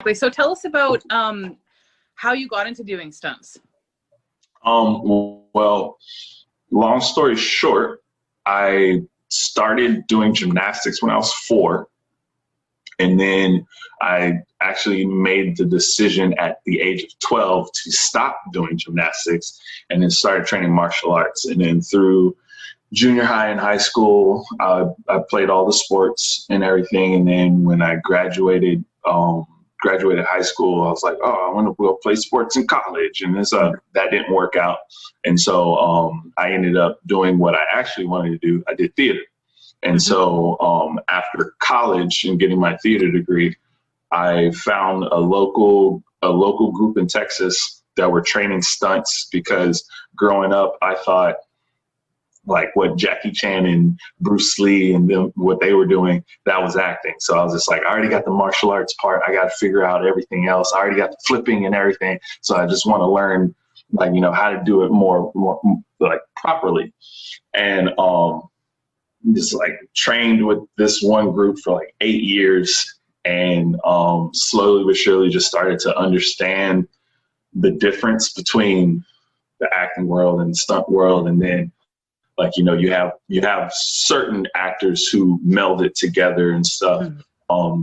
Exactly. So tell us about how you got into doing stunts. Well, long story short, I started doing gymnastics when I was 4. And then I actually made the decision at the age of 12 to stop doing gymnastics and then started training martial arts. And then through junior high and high school, I played all the sports and everything. And then when I graduated high school, I was like, oh, I want to go play sports in college. And that didn't work out. And so I ended up doing what I actually wanted to do. I did theater. And so after college and getting my theater degree, I found a local group in Texas that were training stunts, because growing up, I thought like what Jackie Chan and Bruce Lee and them, what they were doing, that was acting. So I was just like, I already got the martial arts part. I got to figure out everything else. I already got the flipping and everything. So I just want to learn, like, you know, how to do it more like properly. And just like trained with this one group for like 8 years, and slowly but surely just started to understand the difference between the acting world and the stunt world. And then, like, you know, you have certain actors who meld it together and stuff.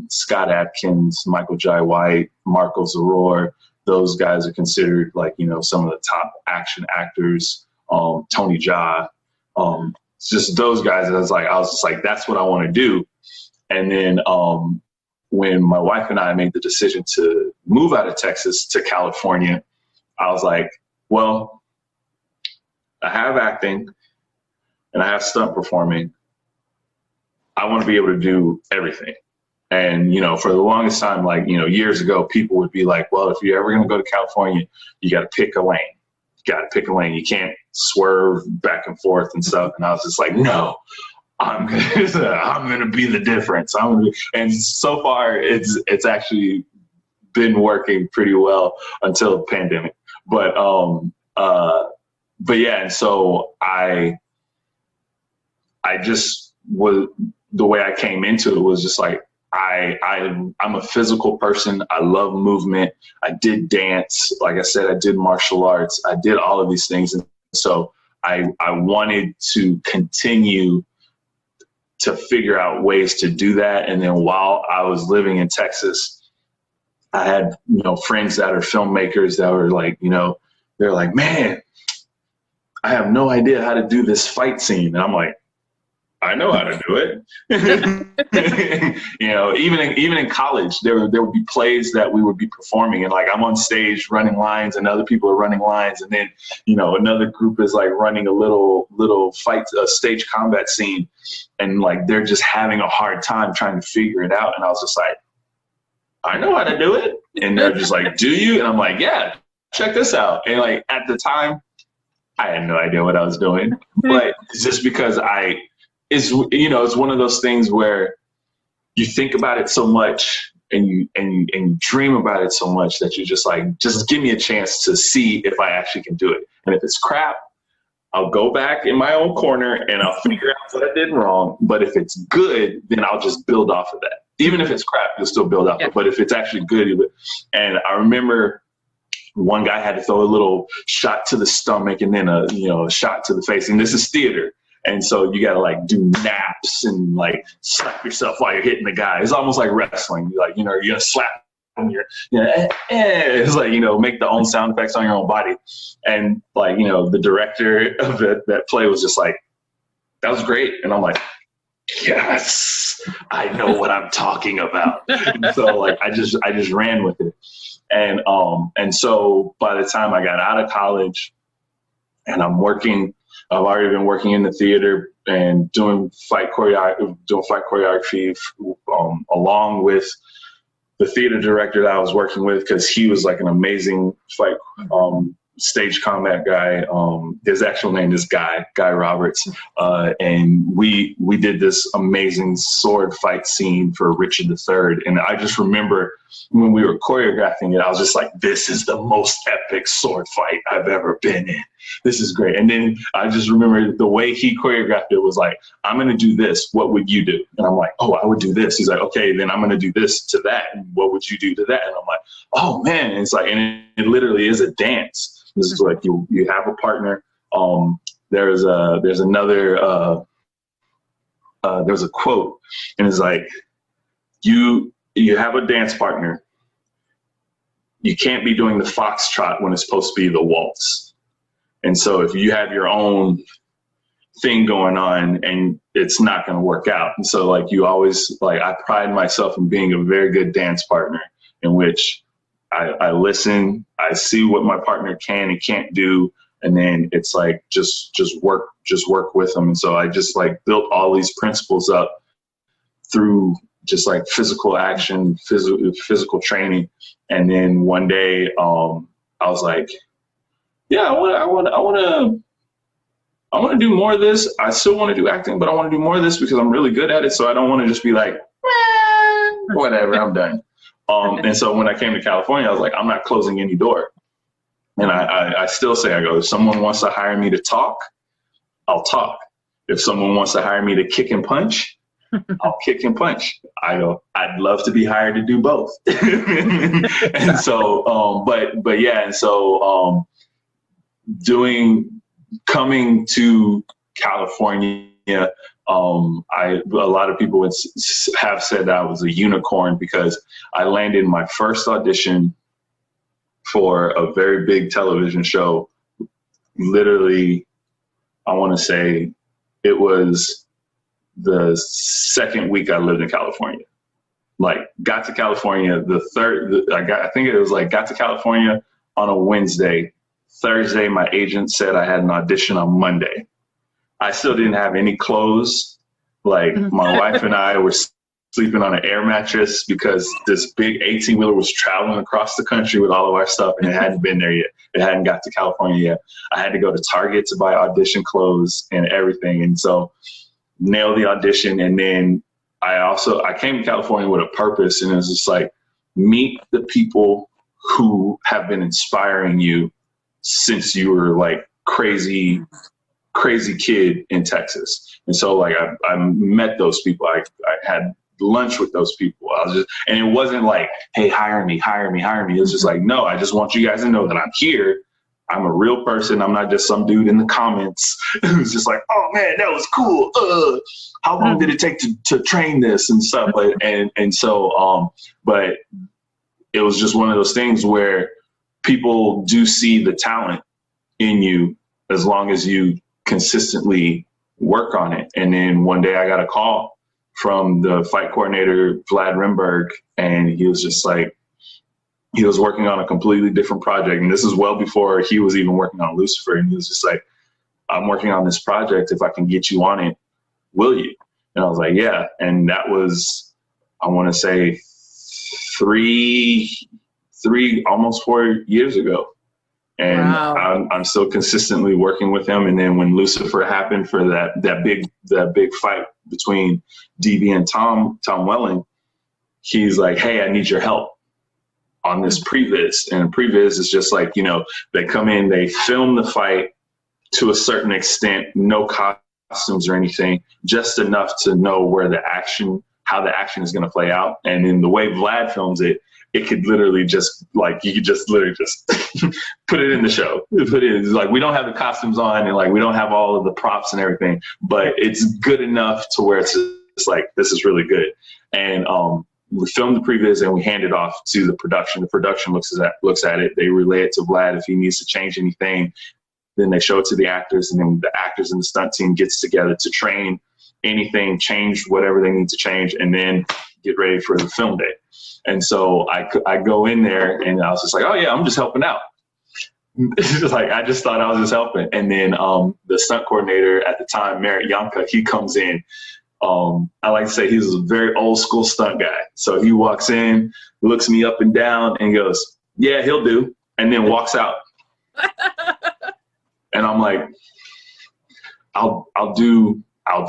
Scott Adkins, Michael Jai White, Marco Zaror, those guys are considered, like, you know, some of the top action actors. Tony Jaa, just those guys. I was just like, that's what I want to do. And then when my wife and I made the decision to move out of Texas to California, I was like, well, I have acting and I have stunt performing. I want to be able to do everything. And, you know, for the longest time, like, you know, years ago, people would be like, well, if you're ever going to go to California, you got to pick a lane. You can't swerve back and forth and stuff. And I was just like, no, I'm gonna be the difference. And so far, it's actually been working pretty well until the pandemic. But yeah. And so I just was, the way I came into it was just like, I'm a physical person. I love movement. I did dance. Like I said, I did martial arts. I did all of these things. And so I wanted to continue to figure out ways to do that. And then while I was living in Texas, I had, you know, friends that are filmmakers that were like, you know, they're like, man, I have no idea how to do this fight scene. And I'm like, I know how to do it. You know, even in college, there would be plays that we would be performing, and like I'm on stage running lines, and other people are running lines, and then, you know, another group is like running a little fight, a stage combat scene, and like they're just having a hard time trying to figure it out. And I was just like, I know how to do it. And they're just like, do you? And I'm like, yeah, check this out. And like at the time, I had no idea what I was doing, but it's just because it's, you know, it's one of those things where you think about it so much and you dream about it so much that you're just like, just give me a chance to see if I actually can do it. And if it's crap, I'll go back in my own corner and I'll figure out what I did wrong. But if it's good, then I'll just build off of that. Even if it's crap, you'll still build off of it. But if it's actually good, and I remember one guy had to throw a little shot to the stomach and then a shot to the face. And this is theater. And so you got to like do naps and like slap yourself while you're hitting the guy. It's almost like wrestling. Like, you know, you're going to slap and it's like, you know, make the own sound effects on your own body. And like, you know, the director of that play was just like, that was great. And I'm like, yes, I know what I'm talking about. And so like, I just ran with it. And so by the time I got out of college and I've already been working in the theater and doing fight choreography along with the theater director that I was working with, because he was like an amazing fight stage combat guy. His actual name is Guy Roberts, and we did this amazing sword fight scene for Richard III. And I just remember when we were choreographing it, I was just like, this is the most epic sword fight I've ever been in. this is great. And then I just remember the way he choreographed it was like, I'm going to do this. What would you do? And I'm like, oh, I would do this. He's like, okay, then I'm going to do this to that. And what would you do to that? And I'm like, oh man. And it's like, and it literally is a dance. This is like, you have a partner. There's another, there's a quote, and it's like, you have a dance partner. You can't be doing the foxtrot when it's supposed to be the waltz. And so if you have your own thing going on, and it's not going to work out. And so like, you always, like, I pride myself in being a very good dance partner, in which I listen, I see what my partner can and can't do. And then it's like, just work with them. And so I just like built all these principles up through just like physical action, physical training. And then one day, I was like, yeah, I want to do more of this. I still want to do acting, but I want to do more of this because I'm really good at it. So I don't want to just be like, whatever, I'm done. And so when I came to California, I was like, I'm not closing any door. And I still say, I go, if someone wants to hire me to talk, I'll talk. If someone wants to hire me to kick and punch, I'll kick and punch. I go, I'd love to be hired to do both. And so, but yeah. And so, coming to California, a lot of people have said that I was a unicorn because I landed my first audition for a very big television show. Literally, I want to say it was the second week I lived in California. Like, got to California got to California on a Wednesday. Thursday, my agent said I had an audition on Monday. I still didn't have any clothes. Like, my wife and I were sleeping on an air mattress because this big 18-wheeler was traveling across the country with all of our stuff, and it hadn't been there yet. It hadn't got to California yet. I had to go to Target to buy audition clothes and everything. And so nailed the audition. And then I came to California with a purpose, and it was just like, meet the people who have been inspiring you since you were like crazy kid in Texas. And so like, I met those people. I had lunch with those people. And it wasn't like, hey, hire me. It was just like, no, I just want you guys to know that I'm here. I'm a real person. I'm not just some dude in the comments who's just like, oh man, that was cool. How long did it take to train this and stuff? And so, but it was just one of those things where people do see the talent in you as long as you consistently work on it. And then one day I got a call from the fight coordinator, Vlad Rimberg, and he was just like, he was working on a completely different project. And this is well before he was even working on Lucifer. And he was just like, I'm working on this project. If I can get you on it, will you? And I was like, yeah. And that was, I want to say almost 4 years ago. And wow. I'm still consistently working with him. And then when Lucifer happened for that big fight between DB and Tom Welling, he's like, hey, I need your help on this previs. And previs is just like, they come in, they film the fight to a certain extent, no costumes or anything, just enough to know how the action is going to play out. And in the way Vlad films it, it could literally just like, you could just literally just put it in the show. It's like, we don't have the costumes on, and like, we don't have all of the props and everything, but it's good enough to where it's like, this is really good. And we filmed the previs and we hand it off to the production. The production looks at it. They relay it to Vlad if he needs to change anything. Then they show it to the actors, and then the actors and the stunt team gets together to train anything, change whatever they need to change, and then get ready for the film day. And so I go in there, and I was just like, oh yeah, I'm just helping out. It's just like, I just thought I was just helping. And then the stunt coordinator at the time, Merritt Yonka, he comes in. I like to say he's a very old school stunt guy. So he walks in, looks me up and down, and goes, yeah, he'll do, and then walks out. And I'm like, I'll do. And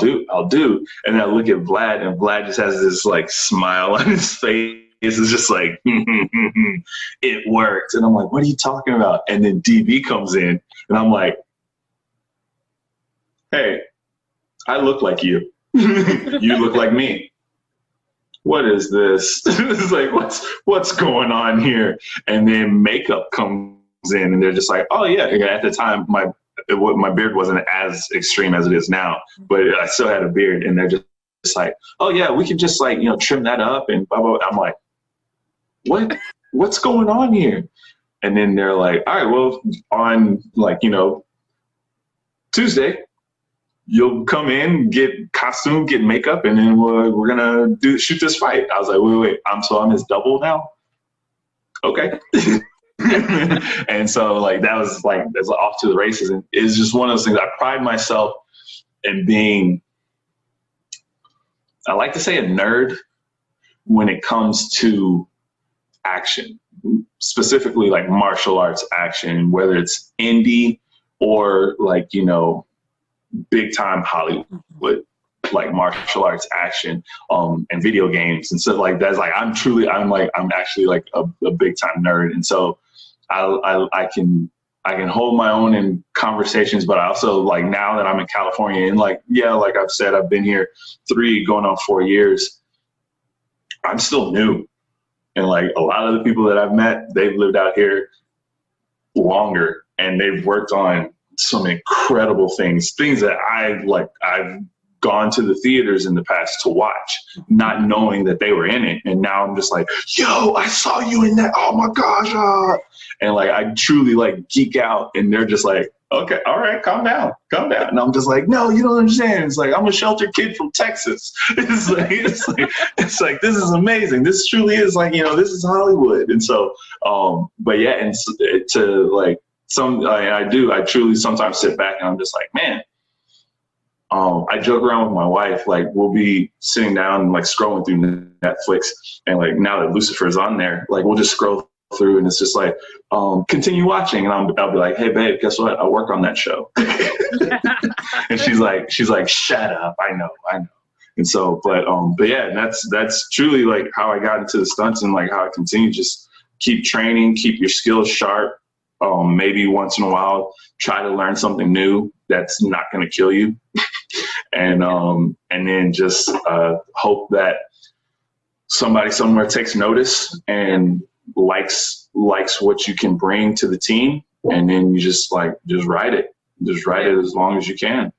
then I look at Vlad, and Vlad just has this like smile on his face. It's just like, it worked. And I'm like, what are you talking about? And then DB comes in, and I'm like, hey, I look like you. You look like me. What is this? It's like, what's going on here? And then makeup comes in, and they're just like, oh yeah. At the time, my beard wasn't as extreme as it is now, but I still had a beard, and they're just like, oh yeah, we can just like, trim that up and blah, blah, blah. I'm like, what's going on here? And then they're like, all right, well, on like, Tuesday, you'll come in, get costume, get makeup, and then we're gonna shoot this fight. I was like, wait, I'm his double now? Okay. And so like that's off to the races. And it's just one of those things. I pride myself in being, I like to say, a nerd when it comes to action, specifically like martial arts action, whether it's indie or like, big time Hollywood, like martial arts action, and video games and stuff like that. It's like I'm actually like a big time nerd. And so I can hold my own in conversations, but I also, like, now that I'm in California and like I've said, I've been here 3 going on 4 years, I'm still new. And like a lot of the people that I've met, they've lived out here longer and they've worked on some incredible things that I've gone to the theaters in the past to watch, not knowing that they were in it. And now I'm just like, yo, I saw you in that. Oh my gosh. And like, I truly like geek out, and they're just like, okay, all right, calm down. And I'm just like, no, you don't understand. It's like, I'm a sheltered kid from Texas. It's like, this is amazing. This truly is like, this is Hollywood. And so, but yeah, and to like, I truly sometimes sit back and I'm just like, man, I joke around with my wife, like we'll be sitting down and like scrolling through Netflix, and like now that Lucifer's on there, like we'll just scroll through and it's just like, continue watching. And I'll be like, hey babe, guess what? I work on that show. And she's like, shut up. I know. And so, but yeah, that's truly like how I got into the stunts, and like how I continue, just keep training, keep your skills sharp. Maybe once in a while, try to learn something new that's not going to kill you. And then just hope that somebody somewhere takes notice and likes what you can bring to the team. And then you just ride it as long as you can.